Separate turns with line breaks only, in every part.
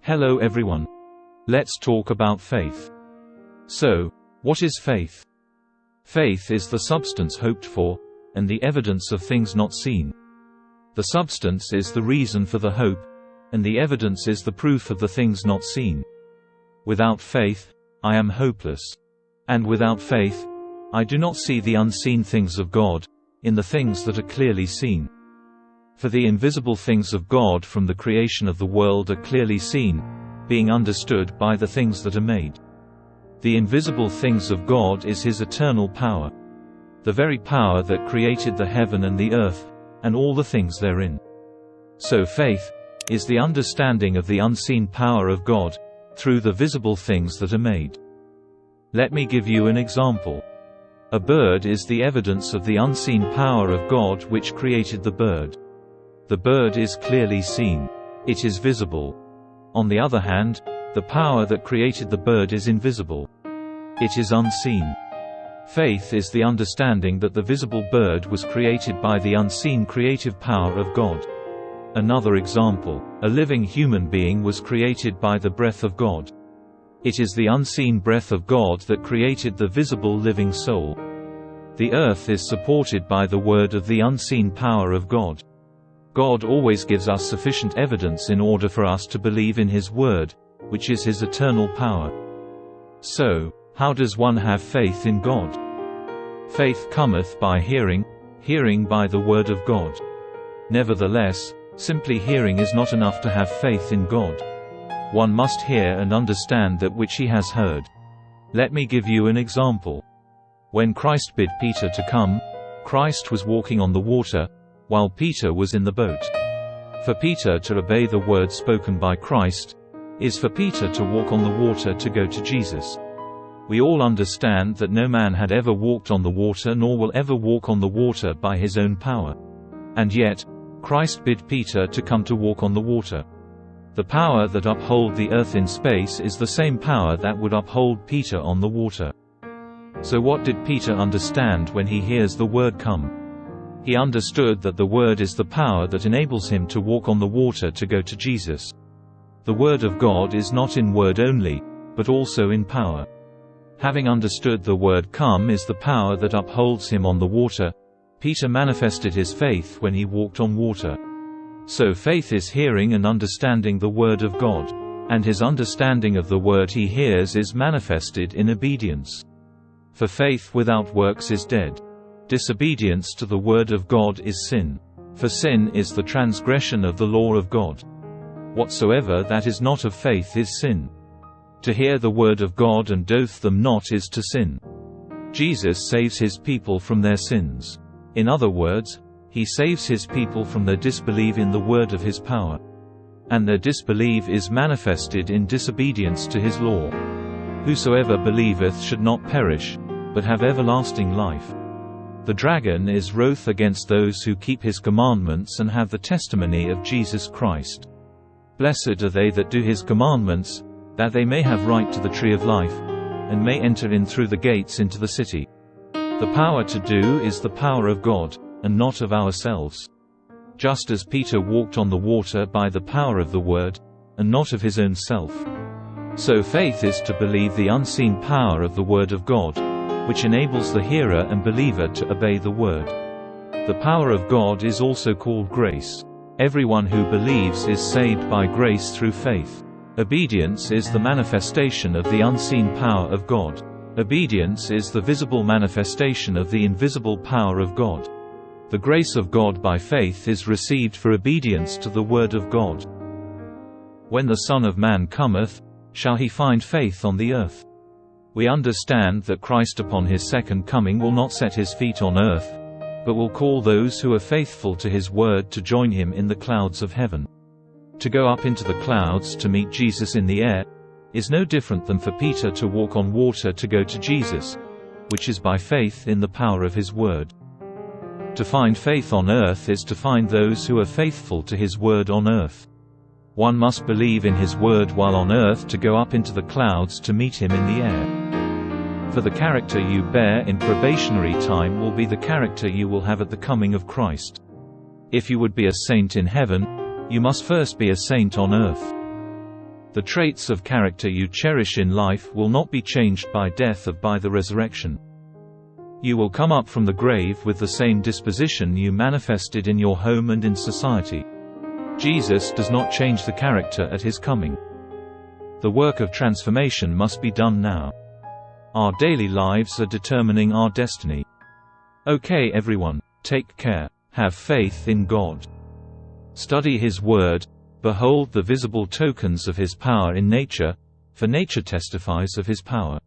Hello everyone. Let's talk about faith. So, what is faith? Faith is the substance hoped for, and the evidence of things not seen. The substance is the reason for the hope, and the evidence is the proof of the things not seen. Without faith, I am hopeless. And without faith, I do not see the unseen things of God, in the things that are clearly seen. For the invisible things of God from the creation of the world are clearly seen, being understood by the things that are made. The invisible things of God is His eternal power, the very power that created the heaven and the earth, and all the things therein. So faith is the understanding of the unseen power of God, through the visible things that are made. Let me give you an example. A bird is the evidence of the unseen power of God which created the bird. The bird is clearly seen. It is visible. On the other hand, the power that created the bird is invisible. It is unseen. Faith is the understanding that the visible bird was created by the unseen creative power of God. Another example, a living human being was created by the breath of God. It is the unseen breath of God that created the visible living soul. The earth is supported by the word of the unseen power of God. God always gives us sufficient evidence in order for us to believe in His word, which is His eternal power. So, how does one have faith in God? Faith cometh by hearing, hearing by the word of God. Nevertheless, simply hearing is not enough to have faith in God. One must hear and understand that which he has heard. Let me give you an example. When Christ bid Peter to come, Christ was walking on the water, while Peter was in the boat. For Peter to obey the word spoken by Christ, is for Peter to walk on the water to go to Jesus. We all understand that no man had ever walked on the water nor will ever walk on the water by his own power. And yet, Christ bid Peter to come to walk on the water. The power that uphold the earth in space is the same power that would uphold Peter on the water. So what did Peter understand when he hears the word come? He understood that the word is the power that enables him to walk on the water to go to Jesus. The word of God is not in word only, but also in power. Having understood the word come is the power that upholds him on the water, Peter manifested his faith when he walked on water. So faith is hearing and understanding the word of God, and his understanding of the word he hears is manifested in obedience. For faith without works is dead. Disobedience to the word of God is sin. For sin is the transgression of the law of God. Whatsoever that is not of faith is sin. To hear the word of God and doth them not is to sin. Jesus saves his people from their sins. In other words, he saves his people from their disbelief in the word of his power. And their disbelief is manifested in disobedience to his law. Whosoever believeth should not perish, but have everlasting life. The dragon is wroth against those who keep his commandments and have the testimony of Jesus Christ. Blessed are they that do his commandments, that they may have right to the tree of life, and may enter in through the gates into the city. The power to do is the power of God, and not of ourselves. Just as Peter walked on the water by the power of the word, and not of his own self. So faith is to believe the unseen power of the word of God, which enables the hearer and believer to obey the word. The power of God is also called grace. Everyone who believes is saved by grace through faith. Obedience is the manifestation of the unseen power of God. Obedience is the visible manifestation of the invisible power of God. The grace of God by faith is received for obedience to the word of God. When the Son of Man cometh, shall he find faith on the earth? We understand that Christ upon his second coming will not set his feet on earth, but will call those who are faithful to his word to join him in the clouds of heaven. To go up into the clouds to meet Jesus in the air, is no different than for Peter to walk on water to go to Jesus, which is by faith in the power of his word. To find faith on earth is to find those who are faithful to his word on earth. One must believe in his word while on earth to go up into the clouds to meet him in the air. For the character you bear in probationary time will be the character you will have at the coming of Christ. If you would be a saint in heaven, you must first be a saint on earth. The traits of character you cherish in life will not be changed by death or by the resurrection. You will come up from the grave with the same disposition you manifested in your home and in society. Jesus does not change the character at his coming. The work of transformation must be done now. Our daily lives are determining our destiny. Okay everyone, take care. Have faith in God. Study His Word. Behold the visible tokens of His power in nature, for nature testifies of His power.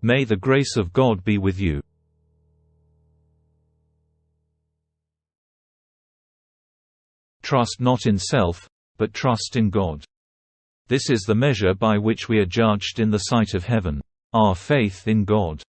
May the grace of God be with you. Trust not in self, but trust in God. This is the measure by which we are judged in the sight of heaven. Our faith in God.